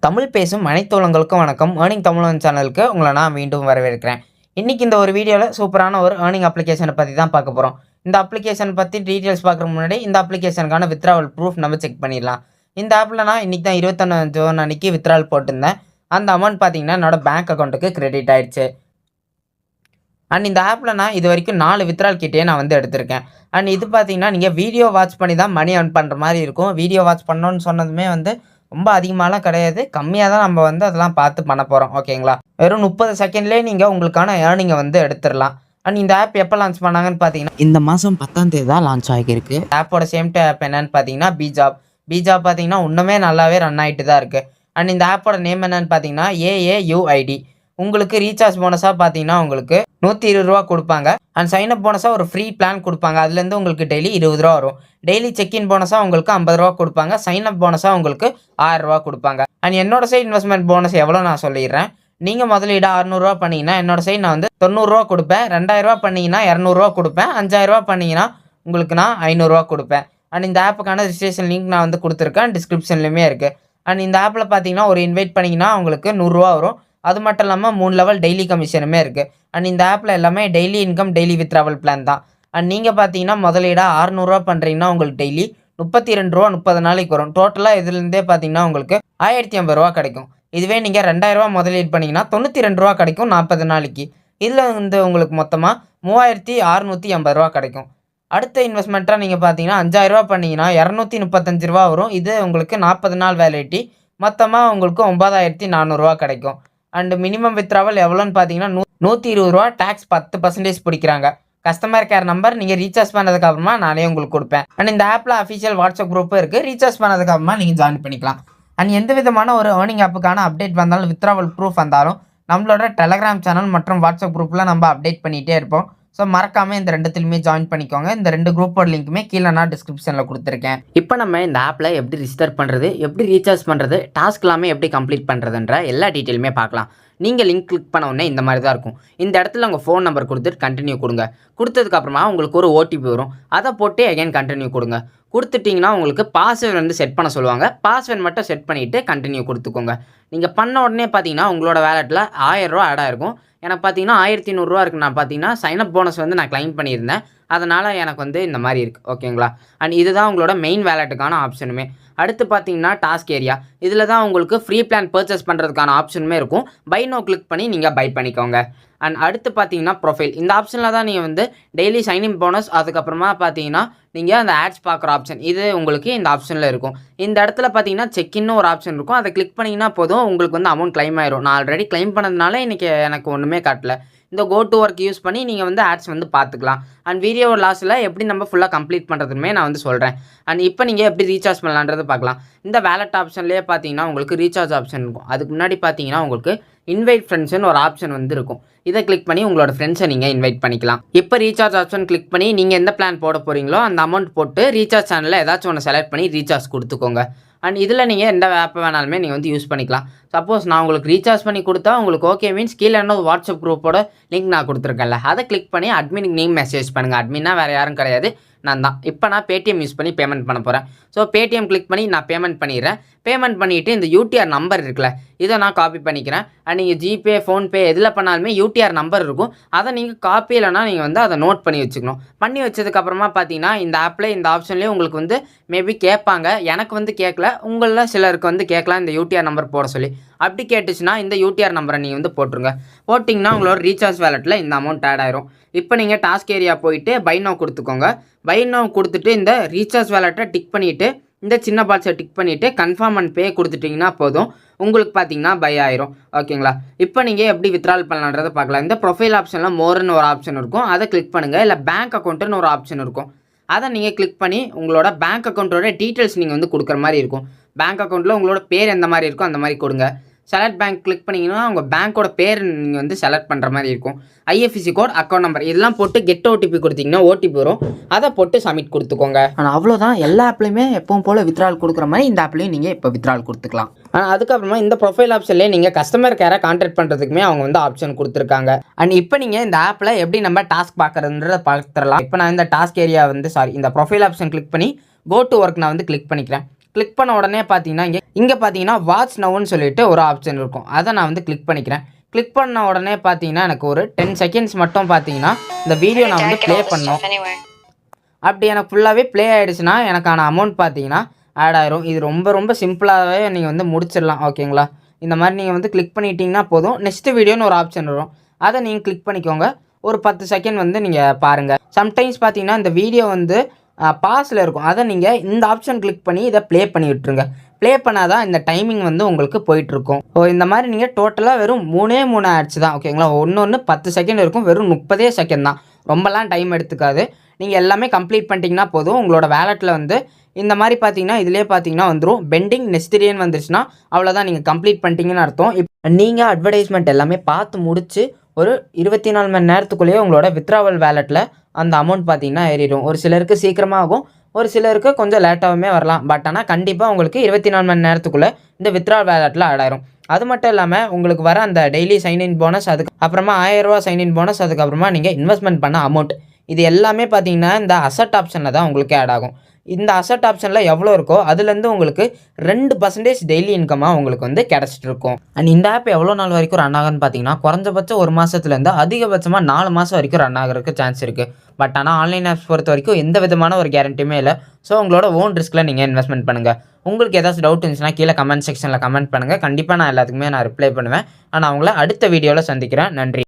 தமிழ் பேசும் அனைத்து உள்ளங்களுக்கும் வணக்கம். ஏர்னிங் தமிழன் சேனலுக்கு உங்களை நான் மீண்டும் வரவேற்கிறேன். இன்றைக்கி இந்த ஒரு வீடியோவில் சூப்பரான ஒரு ஏர்னிங் அப்ளிகேஷனை பற்றி தான் பார்க்க போகிறோம். இந்த அப்ளிகேஷன் பற்றி டீட்டெயில்ஸ் பார்க்குறதுக்கு முன்னாடி இந்த அப்ளிகேஷனுக்கான வித்ட்ராவல் ப்ரூஃப் நம்ம செக் பண்ணிடலாம். இந்த ஆப்பில் நான் இன்றைக்கி தான் 21 ஜூன் அன்றைக்கி வித்ட்ராவல் போட்டிருந்தேன். அந்த அமௌண்ட் பார்த்தீங்கன்னா என்னோடய பேங்க் அக்கௌண்ட்டுக்கு கிரெடிட் ஆகிடுச்சு. அண்ட் இந்த ஆப்பில் நான் இது வரைக்கும் 4 வித்ட்ராவல் கிட்டே நான் வந்து எடுத்திருக்கேன். அண்ட் இது பார்த்தீங்கன்னா நீங்கள் வீடியோ வாட்ச் பண்ணி தான் மணி ஏர்ன் பண்ணுற மாதிரி இருக்கும். வீடியோ வாட்ச் பண்ணோன்னு சொன்னதுமே வந்து ரொம்ப அதிகமாகலாம் கிடையாது, கம்மியாக தான் நம்ம வந்து அதெல்லாம் பார்த்து பண்ண போகிறோம். ஓகேங்களா, வெறும் 30 செகண்ட்லேயே நீங்கள் உங்களுக்கான ஏர்னிங்கை வந்து எடுத்துடலாம். அண்ட் இந்த ஆப் எப்போ லான்ச் பண்ணாங்கன்னு பார்த்தீங்கன்னா இந்த மாதம் 10ஆம் தேதி தான் லான்ச் ஆகியிருக்கு. ஆப்போட சேம்ட்டு ஆப் என்னன்னு பார்த்தீங்கன்னா பிஜாப் பார்த்தீங்கன்னா இன்னுமே நல்லாவே ரன் ஆகிட்டு தான் இருக்குது. அண்ட் இந்த ஆப்போட நேம் என்னன்னு பார்த்தீங்கன்னா AAUID. உங்களுக்கு ரீசார்ஜ் போனஸாக பார்த்தீங்கன்னா உங்களுக்கு 120 ரூபா கொடுப்பாங்க. அண்ட் சைனப் போனஸாக ஒரு ஃப்ரீ பிளான் கொடுப்பாங்க. அதுலேருந்து உங்களுக்கு டெய்லி 20 ரூபா வரும். டெய்லி செக்இன் போனஸாக உங்களுக்கு 50 ரூபா கொடுப்பாங்க. சைனப் போனஸாக உங்களுக்கு 1000 ரூபா கொடுப்பாங்க. அண்ட் என்னோட சைட் இன்வெஸ்ட்மெண்ட் போனஸ் எவ்வளோ நான் சொல்லிடுறேன். நீங்கள் முதலீடு 600 ரூபா பண்ணிங்கன்னா என்னோட சைட் நான் வந்து 90 ரூபா கொடுப்பேன். 2000 ரூபா பண்ணிங்கன்னா 200 ரூபா கொடுப்பேன். 5000 ரூபா பண்ணிங்கன்னா உங்களுக்கு நான் 500 ரூபா கொடுப்பேன். அண்ட் இந்த ஆப்புக்கான ரிஜிஸ்ட்ரேஷன் லிங்க் நான் வந்து கொடுத்துருக்கேன், டிஸ்கிரிப்ஷன்லையுமே இருக்குது. அண்ட் இந்த ஆப்பில் பார்த்தீங்கன்னா ஒரு இன்வைட் பண்ணிங்கன்னா உங்களுக்கு 100 ரூபா வரும். அது மட்டும் இல்லாமல் 3 லெவல் டெய்லி கமிஷனுமே இருக்குது. அண்ட் இந்த ஆப்பில் எல்லாமே daily income daily withdrawal plan தான். அண்ட் நீங்கள் பார்த்தீங்கன்னா முதலீடாக 600 ரூபா பண்ணுறீங்கன்னா உங்களுக்கு டெய்லி 32 ரூபா 30 நாளைக்கு வரும். டோட்டலாக இதுலேருந்தே பார்த்தீங்கன்னா உங்களுக்கு 1050 ரூபா கிடைக்கும். இதுவே நீங்கள் 2000 ரூபா முதலீடு பண்ணிங்கன்னா 92 ரூபா கிடைக்கும் 40 நாளைக்கு. இதில் வந்து உங்களுக்கு மொத்தமாக 3650 ரூபா கிடைக்கும். அடுத்த இன்வெஸ்ட்மெண்ட்டாக நீங்கள் பார்த்தீங்கன்னா 5000 ரூபா பண்ணிங்கன்னா 235 ரூபா வரும். இது உங்களுக்கு 40 நாள் வேலிடிட்டி. மொத்தமாக உங்களுக்கு 9400 ரூபா கிடைக்கும். அண்டு மினிமம் வித்ட்ராவல் எவ்வளோன்னு பார்த்தீங்கன்னா 120 ரூபா, டேக்ஸ் 10% பிடிக்கிறாங்க. கஸ்டமர் கேர் நம்பர் நீங்கள் ரீசார்ஜ் பண்ணதுக்கு அப்புறமா நானே உங்களுக்கு கொடுப்பேன். அண்ட் இந்த ஆப்பில் அஃபிஷியல் வாட்ஸ்அப் குரூப்பும் இருக்குது. ரீசார்ஜ் பண்ணதுக்கு அப்புறமா நீங்கள் ஜாயின் பண்ணிக்கலாம். அண்ட் எந்த விதமான ஒரு ஏர்னிங் ஆப்புக்கான அப்டேட் வந்தாலும் வித்ட்ராவல் ப்ரூஃப் வந்தாலும் நம்மளோட டெலகிராம் சேனல் மற்றும் வாட்ஸ்அப் குரூப்பில் நம்ம அப்டேட் பண்ணிகிட்டே இருப்போம். ஸோ மறக்காமல் இந்த ரெண்டுத்துலையுமே ஜாயின் பண்ணிக்கோங்க. இந்த 2 குரூப்போட லிங்க்குமே கீழே நான் டிஸ்கிரிப்ஷனில் கொடுத்துருக்கேன். இப்போ நம்ம இந்த ஆப்பில் எப்படி ரிஜிஸ்டர் பண்ணுறது, எப்படி ரீசார்ஜ் பண்ணுறது, டாஸ்க் எல்லாமே எப்படி கம்ப்ளீட் பண்ணுறதுன்ற எல்லா டீட்டெயிலுமே பார்க்கலாம். நீங்கள் லிங்க் கிளிக் பண்ண உடனே இந்த மாதிரி தான் இருக்கும். இந்த இடத்துல உங்கள் ஃபோன் நம்பர் கொடுத்துட்டு கண்டினியூ கொடுங்க. கொடுத்ததுக்கப்புறமா உங்களுக்கு ஒரு OTP வரும். அதை போட்டு அகைன் கண்டினியூ கொடுங்க. கொடுத்துட்டிங்கன்னா உங்களுக்கு பாஸ்வேர்டு வந்து செட் பண்ண சொல்லுவாங்க. பாஸ்வேர்டு மட்டும் செட் பண்ணிவிட்டு கண்டினியூ கொடுத்துக்கோங்க. நீங்கள் பண்ண உடனே பார்த்தீங்கன்னா உங்களோட வேலெட்டில் 1000 ரூபா ஆட் ஆகிருக்கும். எனக்கு பார்த்தீங்கன்னா 1100 ரூபா இருக்குது. நான் பார்த்தீங்கன்னா சைனப் போனஸ் வந்து நான் கிளைம் பண்ணியிருந்தேன். அதனால் எனக்கு வந்து இந்த மாதிரி இருக்குது. ஓகேங்களா, அண்ட் இதுதான் உங்களோட மெயின் வேலெட்டுக்கான ஆப்ஷனுமே. அடுத்து பார்த்தீங்கன்னா டாஸ்க் ஏரியா. இதில் தான் உங்களுக்கு ஃப்ரீ பிளான் பர்ச்சேஸ் பண்ணுறதுக்கான ஆப்ஷனுமே இருக்கும். பை நோ கிளிக் பண்ணி நீங்கள் பை பண்ணிக்கோங்க. அண்ட் அடுத்து பார்த்தீங்கன்னா ப்ரொஃபைல். இந்த ஆப்ஷனில் தான் நீங்கள் வந்து டெய்லி சைன்இன் போனஸ், அதுக்கப்புறமா பார்த்தீங்கன்னா நீங்கள் அந்த ஆட்ஸ் பார்க்குற ஆப்ஷன், இது உங்களுக்கு இந்த ஆப்ஷனில் இருக்கும். இந்த இடத்துல பார்த்தீங்கன்னா செக்இன்னு ஒரு ஆப்ஷன் இருக்கும். அதை கிளிக் பண்ணிங்கன்னா போதும், உங்களுக்கு வந்து அமௌண்ட் கிளைம் ஆயிரும். நான் ஆல்ரெடி கிளைம் பண்ணதுனால இன்றைக்கி எனக்கு ஒன்றுமே காட்டல. இந்த கோ டு ஒர்க் யூஸ் பண்ணி நீங்கள் வந்து ஆட்ஸ் வந்து பார்த்துக்கலாம். அண்ட் வீடியோ லாஸில் எப்படி நம்ம ஃபுல்லாக கம்ப்ளீட் பண்ணுறதுமே நான் வந்து சொல்கிறேன். அண்ட் இப்போ நீங்கள் எப்படி ரீசார்ஜ் பண்ணலான்றது பார்க்கலாம். இந்த வேலட் ஆப்ஷன்லேயே பார்த்தீங்கன்னா உங்களுக்கு ரீசார்ஜ் ஆப்ஷன் இருக்கும். அதுக்கு முன்னாடி பார்த்தீங்கன்னா உங்களுக்கு இன்வைட் ஃப்ரெண்ட்ஸ்னு ஒரு ஆப்ஷன் வந்து இருக்கும். இதை கிளிக் பண்ணி உங்களோட ஃப்ரெண்ட்ஸை நீங்கள் இன்வைட் பண்ணிக்கலாம். இப்போ ரீசார்ஜ் ஆப்ஷன் கிளிக் பண்ணி நீங்கள் எந்த பிளான் போட போகிறீங்களோ அந்த அமௌண்ட் போட்டு ரீசார்ஜ் சேனலில் ஏதாச்சும் ஒன்று செலக்ட் பண்ணி ரீசார்ஜ் கொடுத்துக்கோங்க. அண்ட் இதில் நீங்கள் எந்த ஆப்பை வேணாலுமே நீங்கள் வந்து யூஸ் பண்ணிக்கலாம். சப்போஸ் நான் உங்களுக்கு ரீசார்ஜ் பண்ணி கொடுத்தா உங்களுக்கு ஓகே மீன்ஸ் கீழே என்ன வாட்ஸ்அப் குரூப்போட லிங்க் நான் கொடுத்துருக்கேன்ல, அதை கிளிக் பண்ணி அட்மினுக்கு நீங்கள் மெசேஜ் பண்ணுங்கள். அட்மின்னா வேறு யாரும் கிடையாது, நான் தான். இப்போ நான் பேடிஎம் யூஸ் பண்ணி பேமெண்ட் பண்ண போகிறேன். ஸோ பேடிஎம் கிளிக் பண்ணி நான் பேமெண்ட் பண்ணிடுறேன். பேமெண்ட் பண்ணிவிட்டு இந்த UTR நம்பர் இருக்குல்ல, இதை நான் காப்பி பண்ணிக்கிறேன். அண்ட் நீங்கள் ஜிபே, ஃபோன்பே எதில் பண்ணாலுமே UTR நம்பர் இருக்கும். அதை நீங்கள் காப்பி இல்லைனா நீங்கள் வந்து அதை நோட் பண்ணி வச்சுக்கணும். பண்ணி வச்சதுக்கப்புறமா பார்த்தீங்கன்னா இந்த ஆப்பில் இந்த ஆப்ஷன்லேயே உங்களுக்கு வந்து மேபி கேட்பாங்க. எனக்கு வந்து கேட்கல, உங்களில் சிலருக்கு வந்து கேட்கலாம் இந்த UTR நம்பர் போட சொல்லி. அப்படி கேட்டுச்சுன்னா இந்த UTR நம்பரை நீங்கள் வந்து போட்டுருங்க. போட்டிங்கன்னா உங்களோட ரீசார்ஜ் வேலெட்டில் இந்த அமௌண்ட் ஆட் ஆயிரும். இப்போ நீங்கள் டாஸ்க் ஏரியா போயிட்டு பை நோ கொடுத்துக்கோங்க. பை நோ கொடுத்துட்டு இந்த ரீசார்ஜ் வேலெட்டை டிக் பண்ணிவிட்டு இந்த சின்ன பாக்ஸை டிக் பண்ணிவிட்டு கன்ஃபார்ம் அண்ட் பே கொடுத்துட்டிங்கன்னா போதும், உங்களுக்கு பார்த்தீங்கன்னா பை ஆயிரும். ஓகேங்களா, இப்போ நீங்கள் எப்படி வித்ட்ரால் பண்ணலான்றதை பார்க்கலாம். இந்த ப்ரொஃபைல் ஆப்ஷனில் மோர்னு ஒரு ஆப்ஷன் இருக்கும். அதை கிளிக் பண்ணுங்கள். இல்லை பேங்க் அக்கௌண்ட்டுன்னு ஒரு ஆப்ஷன் இருக்கும். அதை நீங்கள் கிளிக் பண்ணி உங்களோட பேங்க் அக்கௌண்ட்டோட டீட்டெயில்ஸ் நீங்கள் வந்து கொடுக்குற மாதிரி இருக்கும். பேங்க் அக்கௌண்ட்டில் உங்களோட பேர் எந்த மாதிரி இருக்கோ அந்த மாதிரி கொடுங்க. செலக்ட் பேங்க் கிளிக் பண்ணிங்கன்னா உங்கள் பேங்க்கோட பேர் நீங்கள் வந்து செலக்ட் பண்ணுற மாதிரி இருக்கும். IFSC கோட், அக்கௌண்ட் நம்பர் இதெல்லாம் போட்டு கெட் OTP கொடுத்தீங்கன்னா OTP வரும். அதை போட்டு சப்மிட் கொடுத்துக்கோங்க. ஆனால் அவ்வளோதான். எல்லா ஆப்லையுமே எப்பவும் போல் வித்ட்ரால் கொடுக்குற மாதிரி இந்த ஆப்லையும் நீங்கள் இப்போ வித்ட்ரால் கொடுத்துக்கலாம். அதுக்கப்புறமா இந்த ப்ரொஃபைல் ஆப்ஷன்லேயே நீங்கள் கஸ்டமர் கேரை கான்டாக்ட் பண்ணுறதுக்குமே அவங்க வந்து ஆப்ஷன் கொடுத்துருக்காங்க. அண்ட் இப்போ நீங்கள் இந்த ஆப்பில் எப்படி நம்ம டாஸ்க் பார்க்குறதுன்றதை பார்த்துடலாம். இப்போ நான் இந்த டாஸ்க் ஏரியா வந்து இந்த ப்ரொஃபைல் ஆப்ஷன் கிளிக் பண்ணி கோ டு ஒர்க் நான் வந்து கிளிக் பண்ணிக்கிறேன். கிளிக் பண்ண உடனே பார்த்தீங்கன்னா இங்கே பார்த்தீங்கன்னா வாட்ச் நவுன்னு சொல்லிட்டு ஒரு ஆப்ஷன் இருக்கும். அதை நான் வந்து கிளிக் பண்ணிக்கிறேன். கிளிக் பண்ண உடனே பார்த்தீங்கன்னா எனக்கு ஒரு 10 செகண்ட்ஸ் மட்டும் பார்த்தீங்கன்னா இந்த வீடியோ நான் வந்து ப்ளே பண்ணணும். அப்படி எனக்கு ஃபுல்லாகவே ப்ளே ஆகிடுச்சுன்னா எனக்கான அமௌண்ட் பார்த்தீங்கன்னா ஆட் ஆயிரும். இது ரொம்ப ரொம்ப சிம்பிளாகவே நீங்கள் வந்து முடிச்சிடலாம். ஓகேங்களா? இந்த மாதிரி நீங்கள் வந்து கிளிக் பண்ணிட்டீங்கன்னா போதும். நெக்ஸ்ட் வீடியோன்னு ஒரு ஆப்ஷன் வரும். அதை நீங்கள் கிளிக் பண்ணிக்கோங்க. ஒரு 10 செகண்ட் வந்து நீங்கள் பாருங்கள். சம்டைம்ஸ் பார்த்தீங்கன்னா இந்த வீடியோ வந்து பாஸில் இருக்கும். அதை நீங்கள் இந்த ஆப்ஷன் கிளிக் பண்ணி இதை ப்ளே பண்ணி விட்டுருங்க. ப்ளே பண்ணாதான் இந்த டைமிங் வந்து உங்களுக்கு போயிட்டுருக்கும். இந்த மாதிரி நீங்கள் டோட்டலாக வெறும் 3 ஆட்ஸ் தான். ஓகேங்களா? ஒன்று 10 செகண்ட் இருக்கும். வெறும் 30 செகண்ட் தான். ரொம்பலாம் டைம் எடுத்துக்காது. நீங்கள் எல்லாமே கம்ப்ளீட் பண்ணிட்டீங்கன்னா போதும். உங்களோட வேலெட்டில் வந்து இந்த மாதிரி பார்த்தீங்கன்னா இதிலே பார்த்தீங்கன்னா வந்துடும். பெண்டிங் நெக்ஸ்ட் வந்துருச்சுன்னா அவ்வளோதான், நீங்கள் கம்ப்ளீட் பண்ணிட்டீங்கன்னு அர்த்தம். நீங்கள் அட்வர்டைஸ்மெண்ட் எல்லாமே பார்த்து முடிச்சு ஒரு 24 மணி நேரத்துக்குள்ளேயே உங்களோட வித்ராவல் வேலெட்டில் அந்த அமௌண்ட் பார்த்தீங்கன்னா ஏறிடும். ஒரு சிலருக்கு சீக்கிரமாக ஆகும், ஒரு சிலருக்கு கொஞ்சம் லேட்டாகவுமே வரலாம். பட் ஆனால் கண்டிப்பாக உங்களுக்கு 24 மணி நேரத்துக்குள்ளே இந்த வித்ராவல் வேலெட்டில் ஆட் ஆயிரும். அது மட்டும் இல்லாமல் உங்களுக்கு வர அந்த டெய்லி சைன்இன் போனஸ், அதுக்கு அப்புறமா 1000 ரூபா சைன்இன் போனஸ், அதுக்கப்புறமா நீங்கள் இன்வெஸ்ட்மெண்ட் பண்ண அமௌண்ட், இது எல்லாமே பார்த்தீங்கன்னா இந்த அசட் ஆப்ஷனில் தான் உங்களுக்கு ஆட் ஆகும். இந்த அசட் ஆப்ஷனில் எவ்வளோ இருக்கோ அதுலேருந்து உங்களுக்கு 2% டெய்லி இன்கமாக உங்களுக்கு வந்து கிடச்சிட்டு இருக்கும். அண்ட் இந்த ஆப் எவ்வளோ நாள் வரைக்கும் ரன் ஆகுன்னு பார்த்தீங்கன்னா குறைஞ்சபட்சம் 1 மாதத்துலேருந்து அதிகபட்சமாக 4 மாதம் வரைக்கும் ரன் ஆகிறதுக்கு சான்ஸ் இருக்குது. பட் ஆனால் ஆன்லைன் ஆப்ஸ் பொறுத்த வரைக்கும் எந்த விதமான ஒரு கேரண்டியுமே இல்லை. ஸோ உங்களோட ஓன் ரிஸ்கில் நீங்கள் இன்வெஸ்ட்மெண்ட் பண்ணுங்கள். உங்களுக்கு ஏதாச்சும் டவுட் இருந்துச்சுன்னா கீழே கமெண்ட் செக்ஷனில் கமெண்ட் பண்ணுங்கள். கண்டிப்பாக நான் எல்லாத்துக்குமே ரிப்ளை பண்ணுவேன். ஆனால் அவங்கள அடுத்த வீடியோவில் சந்திக்கிறேன். நன்றி.